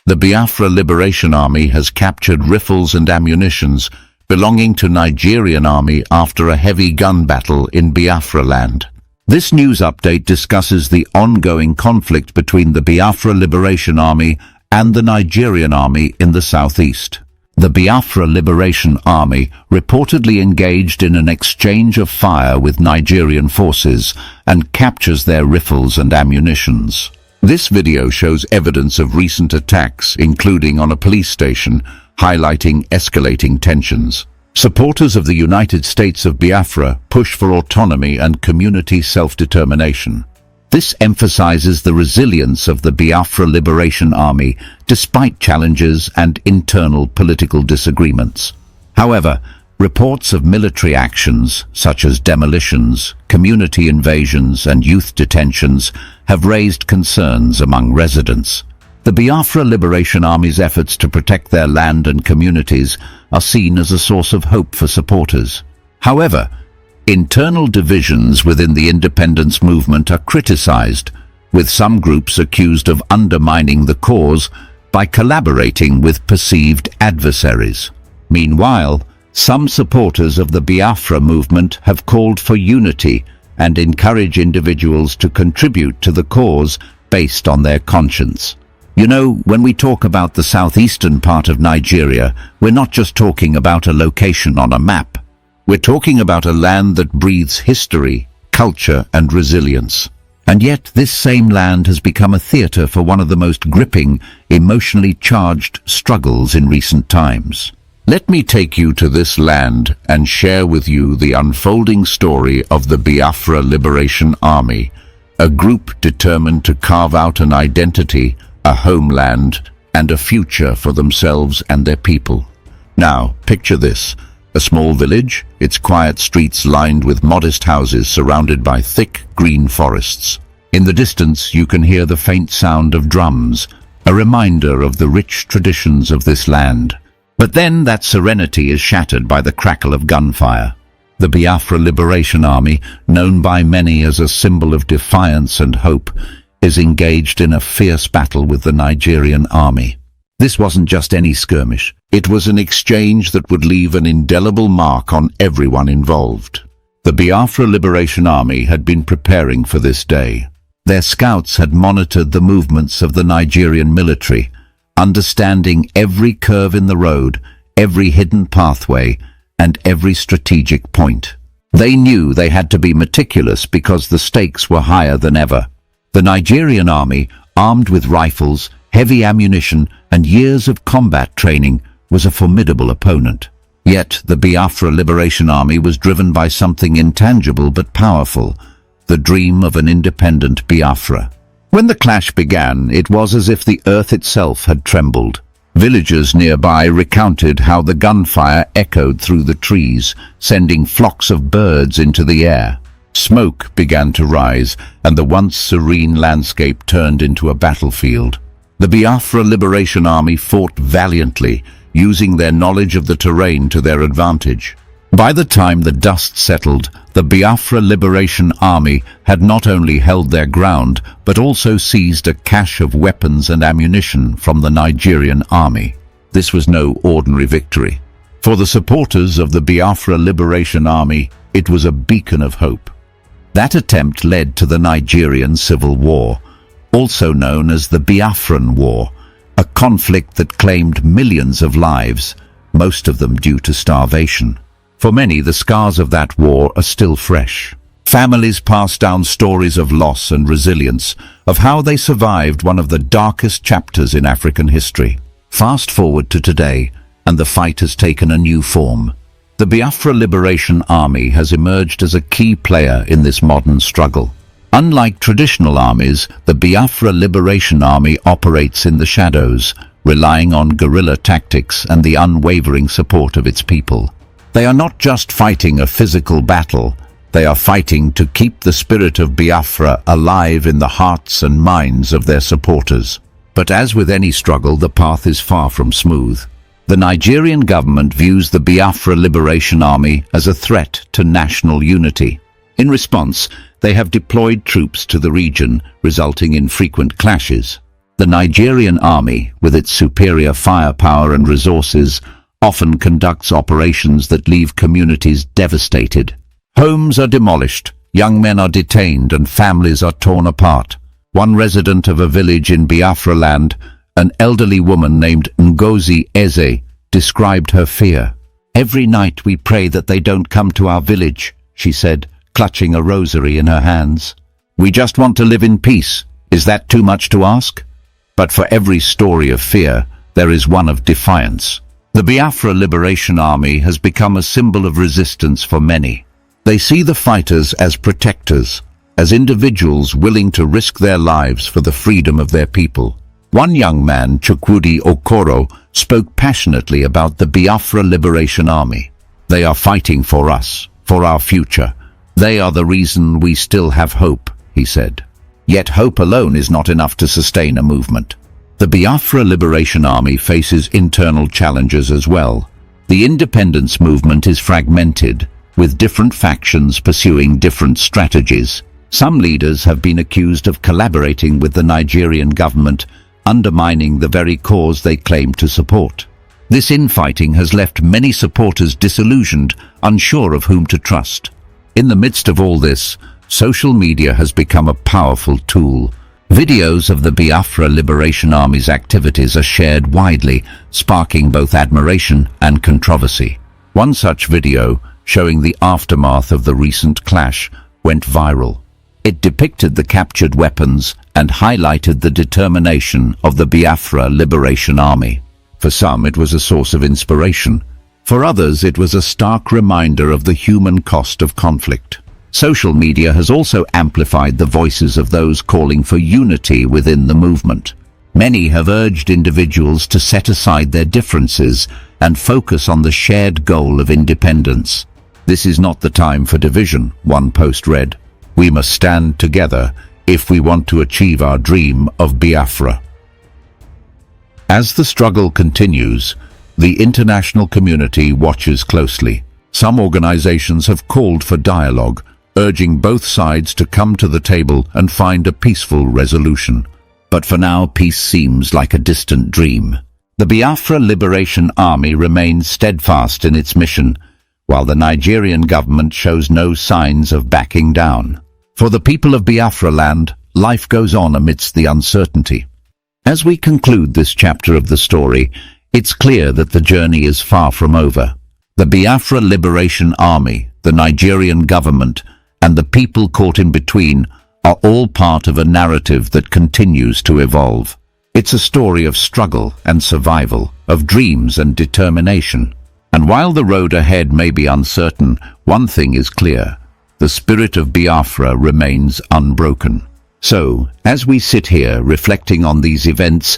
The Biafra Liberation Army has captured rifles and ammunitions belonging to Nigerian army after a heavy gun battle in Biafra land. This news update discusses the ongoing conflict between the Biafra Liberation Army and the Nigerian army in the southeast. The Biafra Liberation Army reportedly engaged in an exchange of fire with Nigerian forces and captures their rifles and ammunitions. This video shows evidence of recent attacks, including on a police station, highlighting escalating tensions. Supporters of the United States of Biafra push for autonomy and community self-determination. This emphasizes the resilience of the Biafra Liberation Army despite challenges and internal political disagreements. However, reports of military actions, such as demolitions, community invasions, and youth detentions, have raised concerns among residents. The Biafra Liberation Army's efforts to protect their land and communities are seen as a source of hope for supporters. However, internal divisions within the independence movement are criticized, with some groups accused of undermining the cause by collaborating with perceived adversaries. Meanwhile, some supporters of the Biafra movement have called for unity and encourage individuals to contribute to the cause based on their conscience. You know, when we talk about the southeastern part of Nigeria, we're not just talking about a location on a map. We're talking about a land that breathes history, culture, and resilience. And yet, this same land has become a theater for one of the most gripping, emotionally charged struggles in recent times. Let me take you to this land and share with you the unfolding story of the Biafra Liberation Army, a group determined to carve out an identity, a homeland, and a future for themselves and their people. Now, picture this. A small village, its quiet streets lined with modest houses surrounded by thick green forests. In the distance, you can hear the faint sound of drums, a reminder of the rich traditions of this land. But then that serenity is shattered by the crackle of gunfire. The Biafra Liberation Army, known by many as a symbol of defiance and hope, is engaged in a fierce battle with the Nigerian army. This wasn't just any skirmish. It was an exchange that would leave an indelible mark on everyone involved. The Biafra Liberation Army had been preparing for this day. Their scouts had monitored the movements of the Nigerian military, understanding every curve in the road, every hidden pathway, and every strategic point. They knew they had to be meticulous because the stakes were higher than ever. The Nigerian army, armed with rifles, heavy ammunition, and years of combat training, was a formidable opponent. Yet the Biafra Liberation Army was driven by something intangible but powerful, the dream of an independent Biafra. When the clash began, it was as if the earth itself had trembled. Villagers nearby recounted how the gunfire echoed through the trees, sending flocks of birds into the air. Smoke began to rise, and the once serene landscape turned into a battlefield. The Biafra Liberation Army fought valiantly, using their knowledge of the terrain to their advantage. By the time the dust settled, the Biafra Liberation Army had not only held their ground, but also seized a cache of weapons and ammunition from the Nigerian army. This was no ordinary victory. For the supporters of the Biafra Liberation Army, it was a beacon of hope. That attempt led to the Nigerian Civil War, also known as the Biafran War, a conflict that claimed millions of lives, most of them due to starvation. For many, the scars of that war are still fresh. Families pass down stories of loss and resilience, of how they survived one of the darkest chapters in African history. Fast forward to today, and the fight has taken a new form. The Biafra Liberation Army has emerged as a key player in this modern struggle. Unlike traditional armies, the Biafra Liberation Army operates in the shadows, relying on guerrilla tactics and the unwavering support of its people. They are not just fighting a physical battle, they are fighting to keep the spirit of Biafra alive in the hearts and minds of their supporters. But as with any struggle, the path is far from smooth. The Nigerian government views the Biafra Liberation Army as a threat to national unity. In response, they have deployed troops to the region, resulting in frequent clashes. The Nigerian army, with its superior firepower and resources, often conducts operations that leave communities devastated. Homes are demolished, young men are detained, and families are torn apart. One resident of a village in Biafra land, an elderly woman named Ngozi Eze, described her fear. "Every night we pray that they don't come to our village," she said, clutching a rosary in her hands. "We just want to live in peace. Is that too much to ask?" But for every story of fear, there is one of defiance. The Biafra Liberation Army has become a symbol of resistance for many. They see the fighters as protectors, as individuals willing to risk their lives for the freedom of their people. One young man, Chukwudi Okoro, spoke passionately about the Biafra Liberation Army. "They are fighting for us, for our future. They are the reason we still have hope," he said. Yet hope alone is not enough to sustain a movement. The Biafra Liberation Army faces internal challenges as well. The independence movement is fragmented, with different factions pursuing different strategies. Some leaders have been accused of collaborating with the Nigerian government, undermining the very cause they claim to support. This infighting has left many supporters disillusioned, unsure of whom to trust. In the midst of all this, social media has become a powerful tool. Videos of the Biafra Liberation Army's activities are shared widely, sparking both admiration and controversy. One such video, showing the aftermath of the recent clash, went viral. It depicted the captured weapons and highlighted the determination of the Biafra Liberation Army. For some, it was a source of inspiration. For others, it was a stark reminder of the human cost of conflict. Social media has also amplified the voices of those calling for unity within the movement. Many have urged individuals to set aside their differences and focus on the shared goal of independence. "This is not the time for division," one post read. "We must stand together if we want to achieve our dream of Biafra." As the struggle continues, the international community watches closely. Some organizations have called for dialogue, urging both sides to come to the table and find a peaceful resolution. But for now, peace seems like a distant dream. The Biafra Liberation Army remains steadfast in its mission, while the Nigerian government shows no signs of backing down. For the people of Biafra land, life goes on amidst the uncertainty. As we conclude this chapter of the story, it's clear that the journey is far from over. The Biafra Liberation Army, the Nigerian government, and the people caught in between are all part of a narrative that continues to evolve. It's a story of struggle and survival, of dreams and determination. And while the road ahead may be uncertain, one thing is clear: the spirit of Biafra remains unbroken. So, as we sit here reflecting on these events,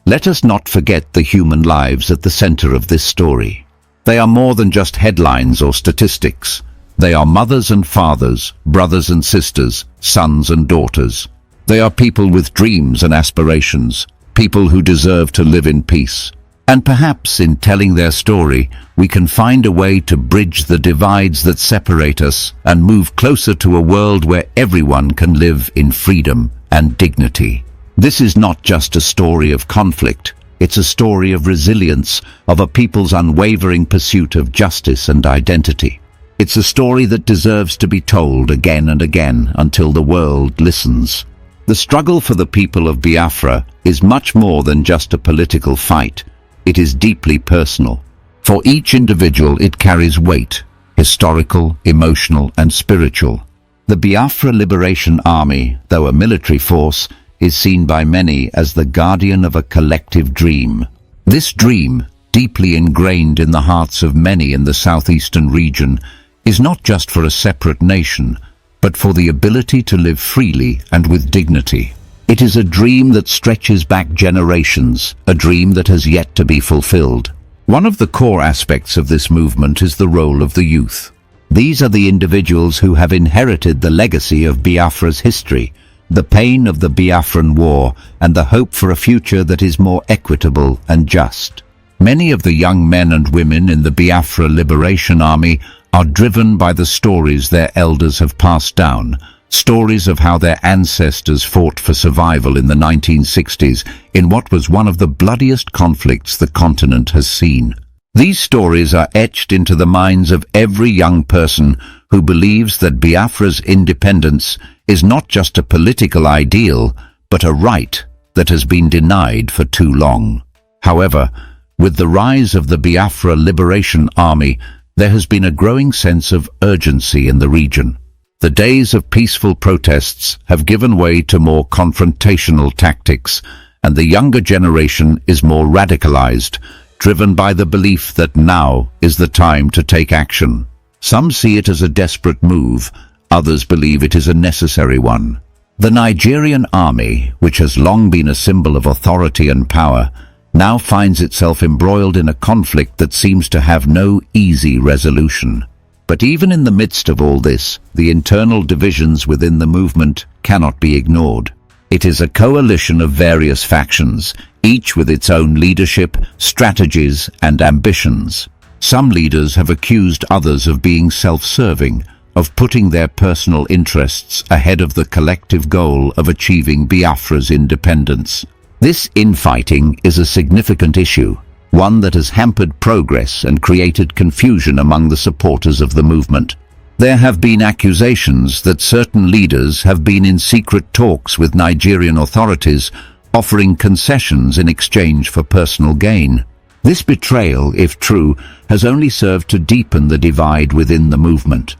let us not forget the human lives at the center of this story. They are more than just headlines or statistics. They are mothers and fathers, brothers and sisters, sons and daughters. They are people with dreams and aspirations, people who deserve to live in peace. And perhaps in telling their story, we can find a way to bridge the divides that separate us and move closer to a world where everyone can live in freedom and dignity. This is not just a story of conflict. It's a story of resilience, of a people's unwavering pursuit of justice and identity. It's a story that deserves to be told again and again until the world listens. The struggle for the people of Biafra is much more than just a political fight. It is deeply personal. For each individual, it carries weight, historical, emotional, and spiritual. The Biafra Liberation Army, though a military force, is seen by many as the guardian of a collective dream. This dream, deeply ingrained in the hearts of many in the southeastern region, is not just for a separate nation, but for the ability to live freely and with dignity. It is a dream that stretches back generations, a dream that has yet to be fulfilled. One of the core aspects of this movement is the role of the youth. These are the individuals who have inherited the legacy of Biafra's history, the pain of the Biafran War, and the hope for a future that is more equitable and just. Many of the young men and women in the Biafra Liberation Army are driven by the stories their elders have passed down, stories of how their ancestors fought for survival in the 1960s in what was one of the bloodiest conflicts the continent has seen. These stories are etched into the minds of every young person who believes that Biafra's independence is not just a political ideal, but a right that has been denied for too long. However, with the rise of the Biafra Liberation Army, there has been a growing sense of urgency in the region. The days of peaceful protests have given way to more confrontational tactics, and the younger generation is more radicalized, driven by the belief that now is the time to take action. Some see it as a desperate move, others believe it is a necessary one. The Nigerian army, which has long been a symbol of authority and power, now finds itself embroiled in a conflict that seems to have no easy resolution. But even in the midst of all this, the internal divisions within the movement cannot be ignored. It is a coalition of various factions, each with its own leadership, strategies, and ambitions. Some leaders have accused others of being self-serving, of putting their personal interests ahead of the collective goal of achieving Biafra's independence. This infighting is a significant issue, one that has hampered progress and created confusion among the supporters of the movement. There have been accusations that certain leaders have been in secret talks with Nigerian authorities, offering concessions in exchange for personal gain. This betrayal, if true, has only served to deepen the divide within the movement.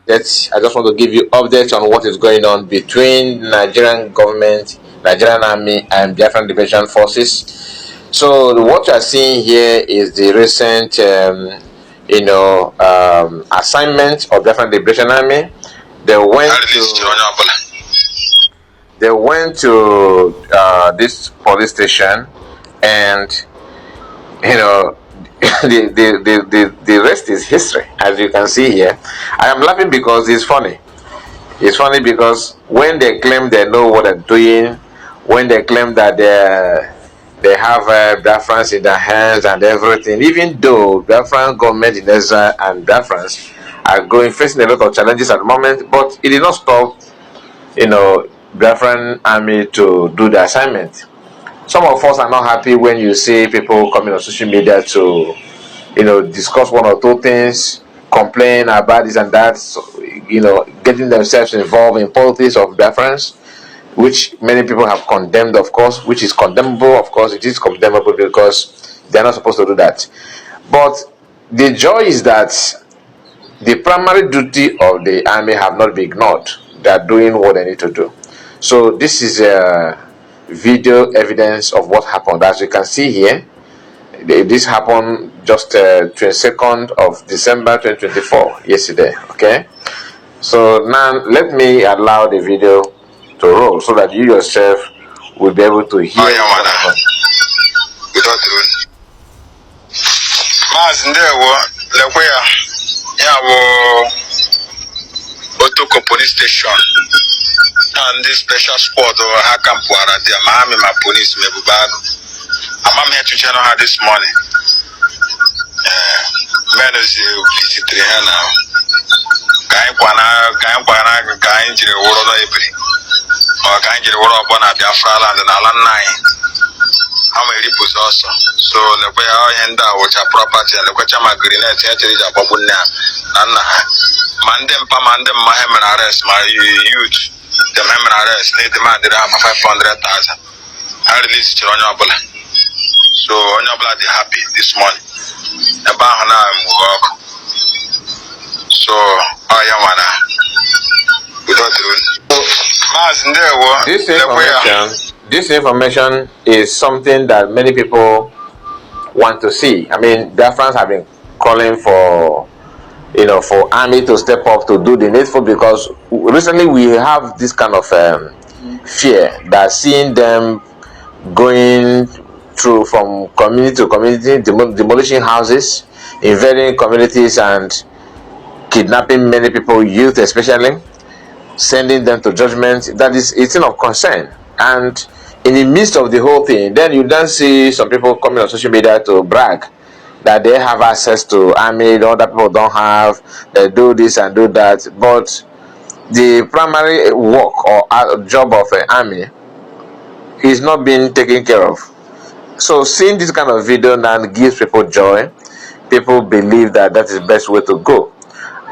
I just want to give you updates on what is going on between Nigerian government, Nigerian army, and Biafran Liberation Forces. So what you are seeing here is the recent, assignment of Biafran Liberation Army. They went to this police station, and the rest is history, as you can see here. I am laughing because it's funny. It's funny because when they claim they know what they're doing, when they claim that they have Biafrans in their hands and everything, even though Biafran government in Israel and Biafrans are facing a lot of challenges at the moment, but it did not stop, Biafran army to do the assignment. Some of us are not happy when you see people coming on social media to, discuss one or two things, complain about this and that, so, getting themselves involved in politics of Biafrans, which many people have condemned, of course, which is condemnable. Of course, it is condemnable because they are not supposed to do that. But the joy is that the primary duty of the army have not been ignored. They are doing what they need to do. So this is video evidence of what happened. As you can see here, this happened just 22nd of December 2024, yesterday. Okay, so now let me allow the video to roll so that you yourself will be able to hear. Police station and this special squad over Hakampuara there, Miami, my police, Mebubago. I'm here to channel her this morning. Man is visiting her now. Guy Jiri Woro Ebri or Guy Jiri Woro upon a Biafra land and Alan 9. I'm a Riffles also. So the way I end out with a property and the Quachama Green is a Babuna. Mandem Pamandem Mahaman arrest my youth. The Mahaman arrest, they demanded 500,000. I released to Onyabula. So Onyabula is happy this morning. The Bahana work. So I am this information is something that many people want to see. I mean, Biafrans have been calling for for army to step up to do the needful, because recently we have this kind of fear that seeing them going through from community to community, demolishing houses in varying communities and kidnapping many people, youth especially, sending them to judgment. That is a thing of concern. And in the midst of the whole thing, then you don't see some people coming on social media to brag that they have access to army, the other people don't have, they do this and do that. But the primary work or job of an army is not being taken care of. So seeing this kind of video now gives people joy. People believe that that is the best way to go.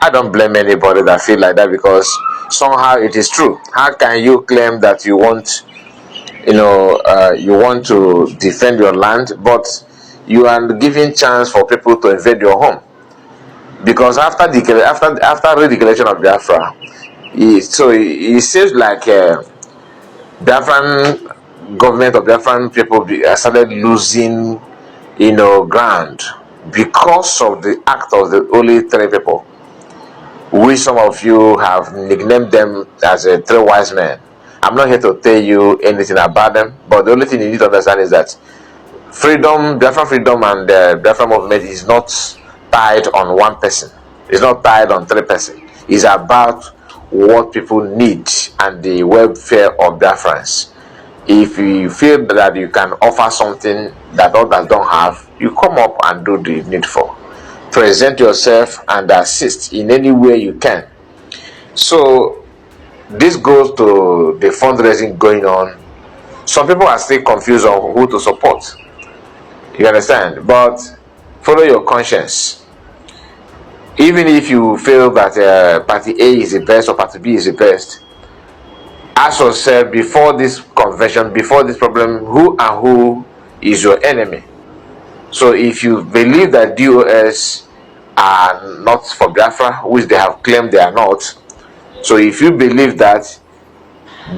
I don't blame anybody that feel like that, because somehow it is true. How can you claim that you want, you want to defend your land, but you are giving chance for people to invade your home? Because after re-declaration of Biafra, it seems like Biafran government of Biafran people started losing, ground, because of the act of the only three people. We, some of you have nicknamed them as three wise men. I'm not here to tell you anything about them, but the only thing you need to understand is that Biafran freedom and the Biafran movement is not tied on one person. It's not tied on three persons. It's about what people need and the welfare of Biafrans. If you feel that you can offer something that others don't have, you come up and do the needful. Present yourself and assist in any way you can. So this goes to the fundraising going on. Some people are still confused on who to support. You understand? But follow your conscience. Even if you feel that party A is the best or party B is the best, ask yourself before this convention, before this problem, who is your enemy? So if you believe that DOS are not for Biafra, which they have claimed they are not, so if you believe that,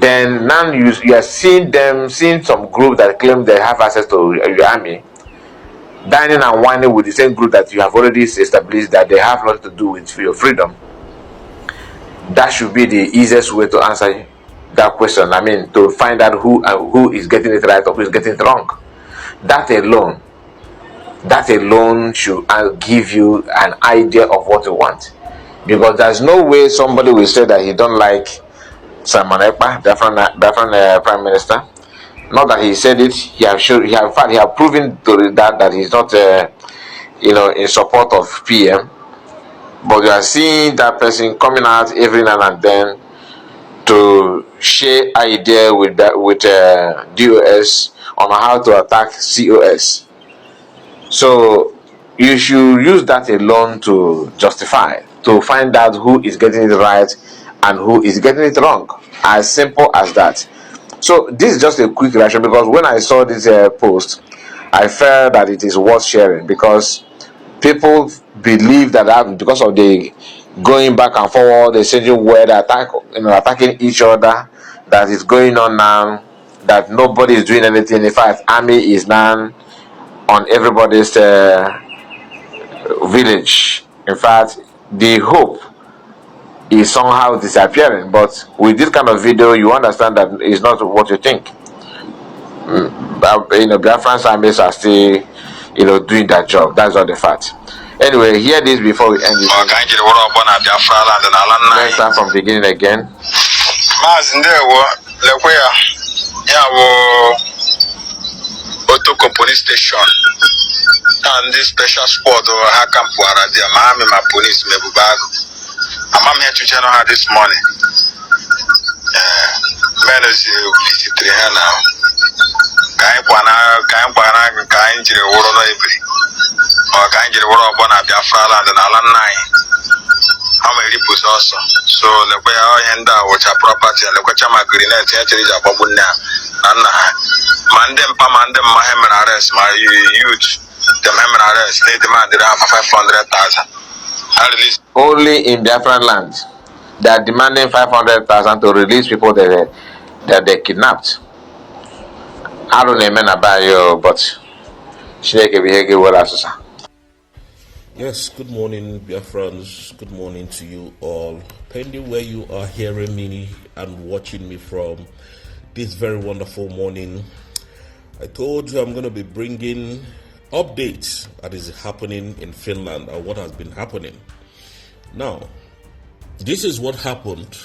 then now you are seeing some group that claim they have access to your army, dining and whining with the same group that you have already established that they have nothing to do with your freedom. That should be the easiest way to answer that question. I mean, to find out who is getting it right or who is getting it wrong. That alone should give you an idea of what you want. Because there's no way somebody will say that he don't like Simon Ekpa, Biafran Prime Minister. Not that he said it. He have proven to that he's not, in support of PM. But you are seeing that person coming out every now and then to share idea with DOS on how to attack COS. So you should use that alone to justify, to find out who is getting it right and who is getting it wrong. As simple as that. So this is just a quick reaction, because when I saw this post, I felt that it is worth sharing, because people believe that because of the going back and forward, the changing word attacking each other that is going on now, that nobody is doing anything. In fact, army is now on everybody's village. In fact, the hope is somehow disappearing. But with this kind of video, you understand that it's not what you think. Biafran armies are still, doing that job. That's not the fact. Anyway, hear this before we end this. Let's start from the beginning again. Otoko police station and this special squad or Hakampuara there, Miami, my police, Mebubago. I'm here to channel her this morning. Men is visiting her now. Kainjiri Woro Every or Kainjiri Woro Bona Biafra land and Alan 9. How many Ripples also? So the way I end out with a property and the Kochama Green Babuna and Mandem Pamandem Mahaman arrest my youth. The Mahaman arrest, they demanded 500,000. Only in Biafran land, they are demanding 500,000 to release people that they kidnapped. I don't know about you, but yes, good morning, Biafrans. Good morning to you all. Pending where you are hearing me and watching me from this very wonderful morning, I told you I'm going to be bringing updates that is happening in Finland or what has been happening. Now, this is what happened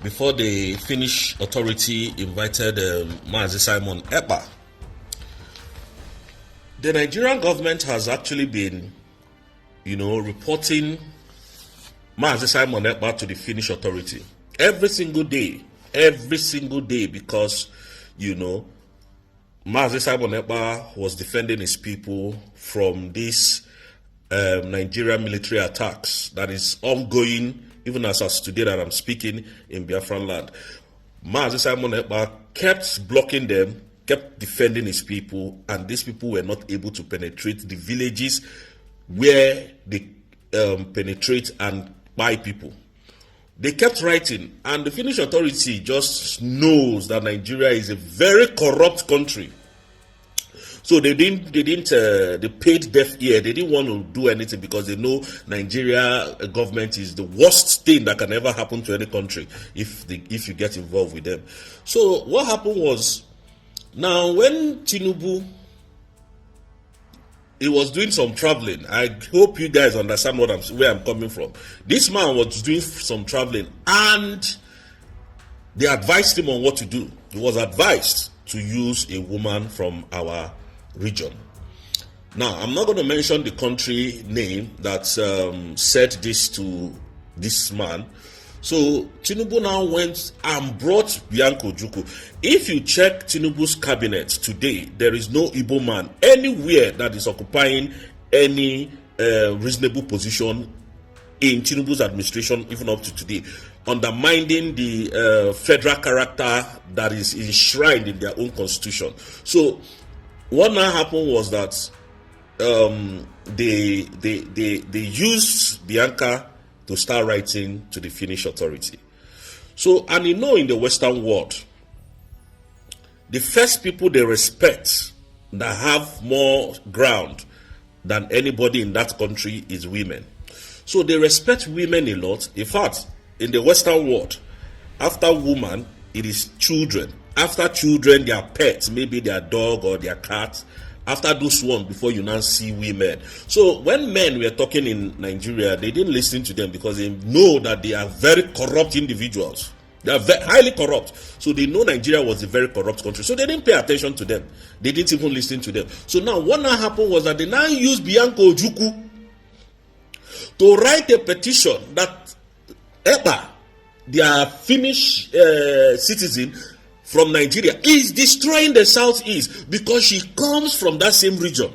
before the Finnish authority invited Mazi Simon Ekpa. The Nigerian government has actually been, reporting Mazi Simon Ekpa to the Finnish authority. every single day, because, you know, Mazi Simon Ekpa was defending his people from these Nigerian military attacks that is ongoing, even as of today that I'm speaking, in Biafran land. Mazi Simon Ekpa kept blocking them, kept defending his people, and these people were not able to penetrate the villages where they penetrate and buy people. They kept writing, and the Finnish authority just knows that Nigeria is a very corrupt country. So they paid deaf ear. They didn't want to do anything because they know Nigeria government is the worst thing that can ever happen to any country if you get involved with them. So what happened was, now when Tinubu, he was doing some traveling. I hope you guys understand where I'm coming from. This man was doing some traveling, and they advised him on what to do. He was advised to use a woman from our region. Now, I'm not going to mention the country name that said this to this man. So Tinubu now went and brought Bianco Juku. If you check Tinubu's cabinet today, there is no Igbo man anywhere that is occupying any reasonable position in Tinubu's administration, even up to today, undermining the federal character that is enshrined in their own constitution. So what now happened was that they used Bianca to start writing to the Finnish authority. So, and you know, in the Western world, the first people they respect that have more ground than anybody in that country is women. So they respect women a lot. In fact, in the Western world, after woman, it is children. After children, their pets, maybe their dog or their cat. After those ones, before you now see women. So when men were talking in Nigeria, they didn't listen to them because they know that they are very corrupt individuals. They are highly corrupt. So they know Nigeria was a very corrupt country. So they didn't pay attention to them. They didn't even listen to them. So now what now happened was that they now used Bianco Ojukwu to write a petition that Ekpa, their Finnish citizen from Nigeria, is destroying the southeast because she comes from that same region.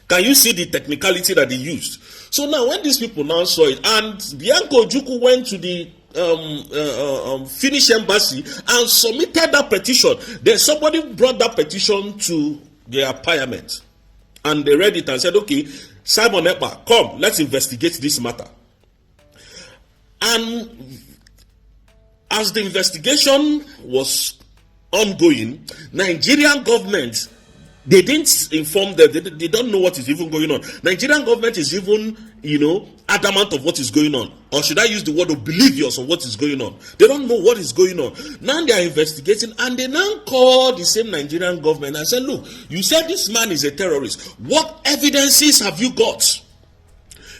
Can you see the technicality that they used? So now when these people now saw it, and Bianco Ojukwu went to the Finnish embassy and submitted that petition, then somebody brought that petition to their parliament, and they read it and said, okay, Simon Ekpa, come, let's investigate this matter. And as the investigation was ongoing, Nigerian government, they didn't inform them. They don't know what is even going on. Nigerian government is even, adamant of what is going on. Or should I use the word oblivious of what is going on? They don't know what is going on. Now they are investigating, and they now call the same Nigerian government and say, look, you said this man is a terrorist. What evidences have you got?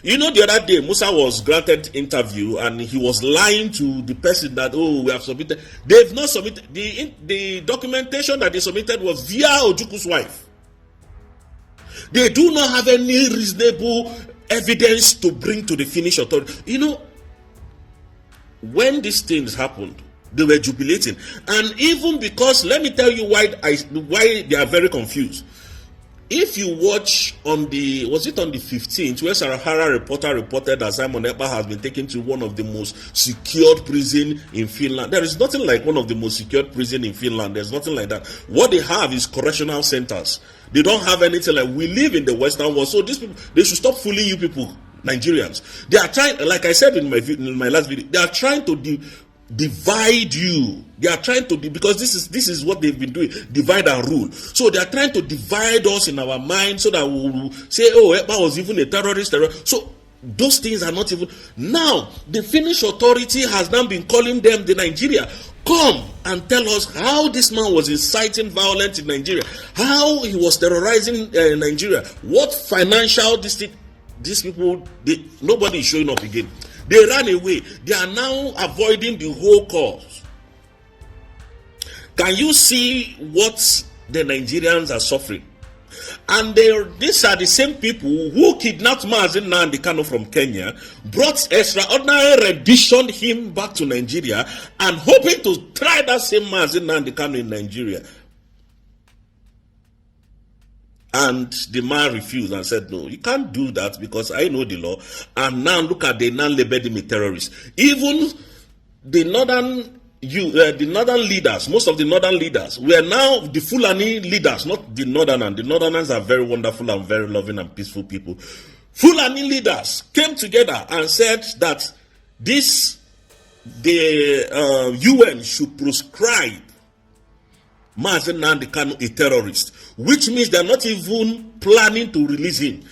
The other day, Musa was granted interview and he was lying to the person that, we have submitted. They've not submitted. The documentation that they submitted was via Ojuku's wife. They do not have any reasonable evidence to bring to the Finnish authority. When these things happened, they were jubilating. And even because, let me tell you why they are very confused. If you watch on the 15th, where Sarahara reported that Simon Ekpa has been taken to one of the most secured prison in Finland. There is nothing like one of the most secured prison in Finland. There's nothing like that. What they have is correctional centers. They don't have anything like we live in the Western world. So these people, they should stop fooling you people, Nigerians. They are trying, like I said in my last video, they are trying to divide you. They are trying to because this is what they've been doing, divide and rule. So they are trying to divide us in our mind so that we will say, Ekpa was even a terrorist. So those things are not even. Now the Finnish authority has now been calling them the Nigeria. Come and tell us how this man was inciting violence in Nigeria, how he was terrorizing Nigeria, what financial these people, nobody is showing up again. They ran away. They are now avoiding the whole cause. Can you see what the Nigerians are suffering? And these are the same people who kidnapped Mazen Nnamdi Kanu from Kenya, brought extraordinary rendition him back to Nigeria, and hoping to try that same Mazen Nnamdi Kanu in Nigeria. And the man refused and said, no, you can't do that because I know the law. And now look at they now labeled him a terrorist. Even the northern leaders, most of the northern leaders, were now the Fulani leaders, not the northerners. The northerners are very wonderful and very loving and peaceful people. Fulani leaders came together and said that the UN should proscribe Mazen Nnamdi Kanu a terrorist, which means they're not even planning to release him.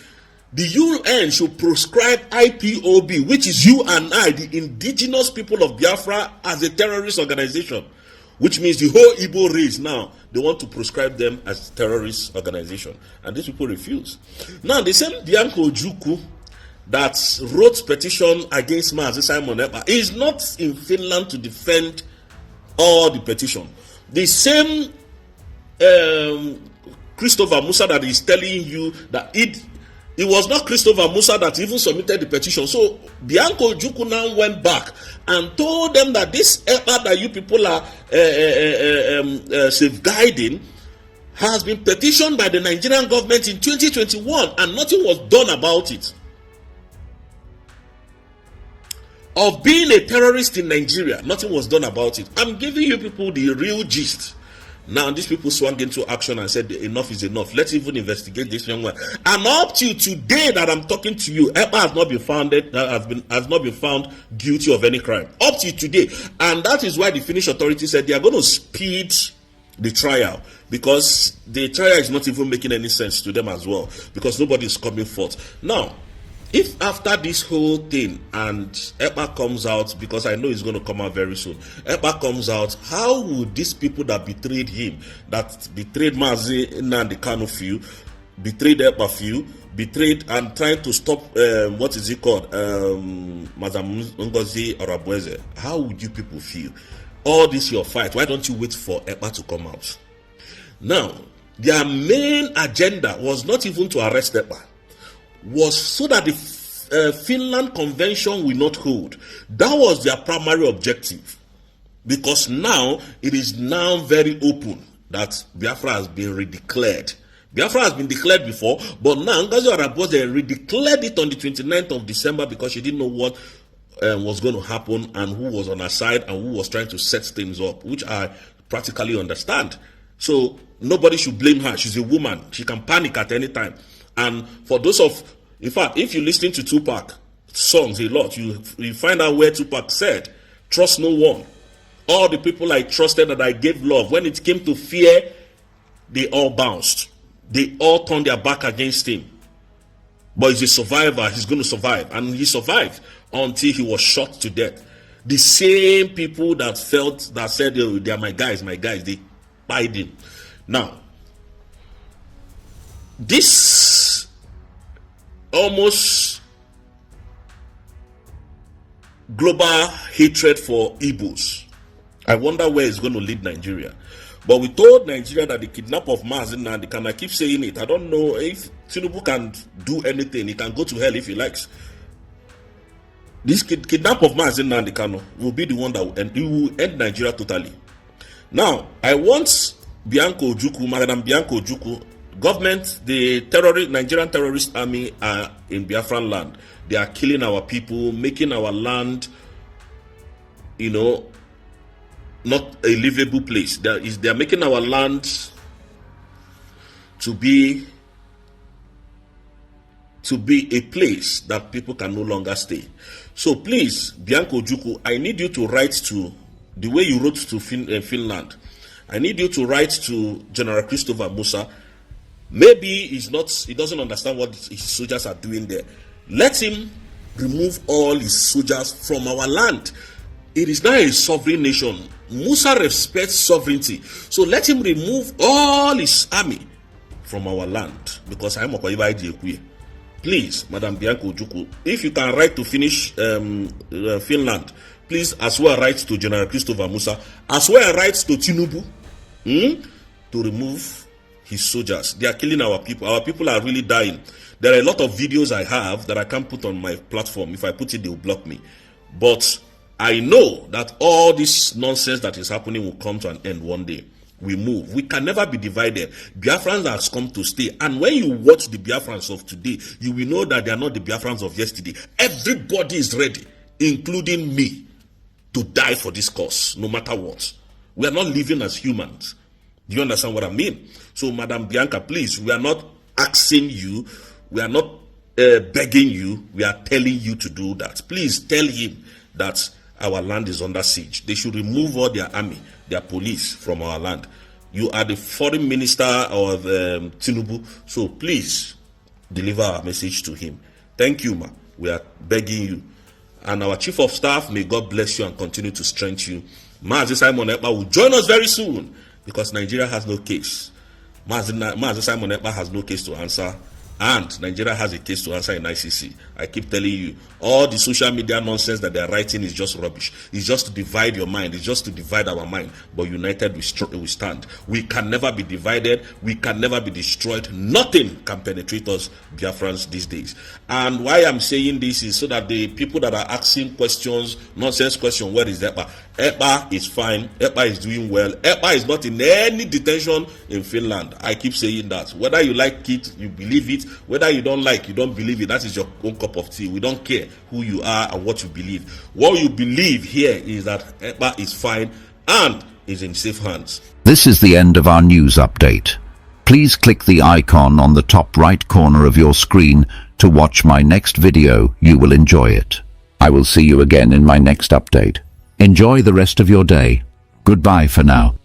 The UN should proscribe IPOB, which is you and I, the indigenous people of Biafra, as a terrorist organization, which means the whole Igbo race now, they want to proscribe them as a terrorist organization. And these people refuse. Now, the same Bianco Ojukwu that wrote petition against Mazi Simon Ekpa is not in Finland to defend all the petition. The same Christopher Musa that is telling you that it was not Christopher Musa that even submitted the petition. So Bianco Ojukwu now went back and told them that this Ekpa that you people are safeguarding has been petitioned by the Nigerian government in 2021 and nothing was done about it. Of being a terrorist in Nigeria, nothing was done about it. I'm giving you people the real gist. Now these people swung into action and said enough is enough. Let's even investigate this young man. And up to today that I'm talking to you, Ekpa has not been found guilty of any crime. Up to today. And that is why the Finnish authorities said they are going to speed the trial, because the trial is not even making any sense to them as well, because nobody is coming forth. Now, if after this whole thing and Ekpa comes out, because I know it's going to come out very soon, Ekpa comes out, how would these people that betrayed him, that betrayed Mazi Nnamdi Kanu few, betrayed Ekpa few, betrayed and trying to stop, what is it called, Madam Ngozi Arabueze, how would you people feel? All this your fight, why don't you wait for Ekpa to come out? Now, their main agenda was not even to arrest Ekpa, was so that the Finland Convention will not hold. That was their primary objective, because now it is now very open that Biafra has been redeclared. Biafra has been declared before, but now Ngozi Arabueze redeclared it on the 29th of December because she didn't know what was going to happen and who was on her side and who was trying to set things up, which I practically understand. So nobody should blame her. She's a woman. She can panic at any time. And for those in fact, if you listen to Tupac songs a lot, you find out where Tupac said, trust no one. All the people I trusted that I gave love, when it came to fear, they all bounced. They all turned their back against him. But he's a survivor. He's going to survive. And he survived until he was shot to death. The same people that said, oh, they are my guys, they died him. Now, this almost global hatred for Igbos, I wonder where it's going to lead Nigeria. But we told Nigeria that the kidnap of Mazi Nnamdi Kanu, I keep saying it, I don't know if Tinubu can do anything. He can go to hell if he likes. This kidnap of Mazi Nnamdi Kanu will be the one that will end Nigeria totally. Now, I want Bianco Ojukwu, Madam Bianco Ojukwu, government, the Nigerian terrorist army are in Biafran land. They are killing our people, making our land, not a livable place. They are making our land to be a place that people can no longer stay. So please, Bianco Ojukwu, I need you to write to, the way you wrote to Finland, I need you to write to General Christopher Musa. Maybe he doesn't understand what his soldiers are doing there. Let him remove all his soldiers from our land. It is now a sovereign nation. Musa respects sovereignty. So let him remove all his army from our land. Because I am a please, Madam Bianco Ojukwu, if you can write to Finland, please as well write to General Christopher Musa, as well write to Tinubu to remove his soldiers. They are killing our people. Our people are really dying. There are a lot of videos I have that I can't put on my platform. If I put it, they'll block me. But I know that all this nonsense that is happening will come to an end one day. We move. We can never be divided. Biafrans has come to stay. And when you watch the Biafrans of today, you will know that they are not the Biafrans of yesterday. Everybody is ready, including me, to die for this cause, no matter what. We are not living as humans. Do you understand what I mean? So, Madam Bianca, please, we are not asking you, we are not begging you, we are telling you to do that. Please tell him that our land is under siege. They should remove all their army, their police from our land. You are the foreign minister of Tinubu, so please deliver our message to him. Thank you, ma. We are begging you. And our chief of staff, may God bless you and continue to strengthen you. Mazi Simon Ekpa will join us very soon because Nigeria has no case. Mazi Simon Ekpa has no case to answer. And Nigeria has a case to answer in ICC. I keep telling you, all the social media nonsense that they are writing is just rubbish. It's just to divide your mind. It's just to divide our mind. But united we stand. We can never be divided. We can never be destroyed. Nothing can penetrate us, Biafrans, these days. And why I'm saying this is so that the people that are asking questions, nonsense question, where is EPA? EPA is fine. EPA is doing well. EPA is not in any detention in Finland. I keep saying that. Whether you like it, you believe it. Whether you don't like, you don't believe it, that is your own cup of tea. We don't care who you are and what you believe. What you believe here is that EPA is fine and is in safe hands. This is the end of our news update. Please click the icon on the top right corner of your screen to watch my next video. You will enjoy it. I will see you again in my next update. Enjoy the rest of your day. Goodbye for now.